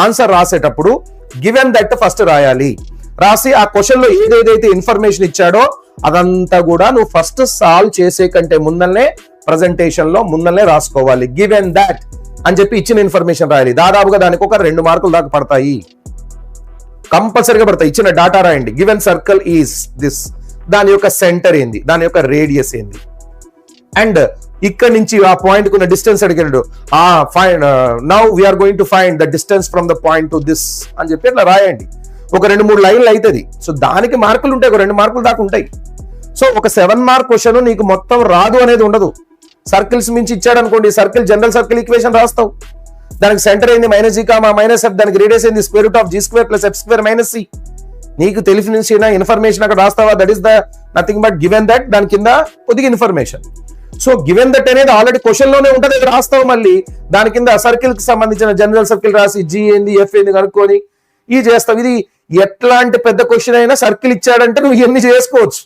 Answer రాసేటప్పుడు given that first రాయాలి. రాసి ఆ క్వశ్చన్ లో ఏదేదైతే ఇన్ఫర్మేషన్ ఇచ్చాడో అదంతా కూడా నువ్వు ఫస్ట్ సాల్వ్ చేసే కంటే ముందల్నే ప్రజెంటేషన్ లో ముందల్నే రాసుకోవాలి. గివెన్ దట్ అని చెప్పి ఇచ్చిన ఇన్ఫర్మేషన్ రాయాలి. దాదాపుగా దానికి ఒక 2 మార్కులు దాకా పడతాయి, కంపల్సరీగా పడతాయి. ఇచ్చిన డాటా రాయండి. గివెన్ సర్కిల్ ఈజ్ దిస్, దాని యొక్క సెంటర్ ఏంది, దాని యొక్క రేడియస్ ఏంది, అండ్ ఇక్కడ నుంచి ఆ పాయింట్ కున్న డిస్టెన్స్ అడిగాడు. Now we are going to find the distance from the point to this అని చెప్పి అట్లా రాయండి. ఒక 2-3 లైన్లు అవుతుంది. సో దానికి మార్కులు ఉంటాయి, ఒక 2 మార్కులు దాకా ఉంటాయి. సో ఒక 7 మార్క్ క్వశ్చన్ నీకు మొత్తం రాదు అనేది ఉండదు. సర్కిల్స్ మించి ఇచ్చాడు అనుకోండి, సర్కిల్ జనరల్ సర్కిల్ ఈక్వేషన్ రాస్తావు. దానికి సెంటర్ ఏంది -g, -f, దానికి రేడియస్ ఏంది √g² + f² - c. నీకు తెలిసిన ఇన్ఫర్మేషన్ అక్కడ రాస్తావా, that is the nothing but given that. దాని కింద కొద్దిగా ఇన్ఫర్మేషన్. సో గివెన్ దట్ అనేది ఆల్రెడీ క్వశ్చన్ లోనే ఉంటుంది, అది రాస్తావు. మళ్ళీ దాని కింద సర్కిల్ కి సంబంధించిన జనరల్ సర్కిల్ రాసి g ఏంది f ఏంది కనుక్కొని ఇది చేస్తావు. ఇది ఎట్లాంటి పెద్ద క్వశ్చన్ అయినా సర్కిల్ ఇచ్చాడంటే నువ్వు ఇవన్నీ చేసుకోవచ్చు.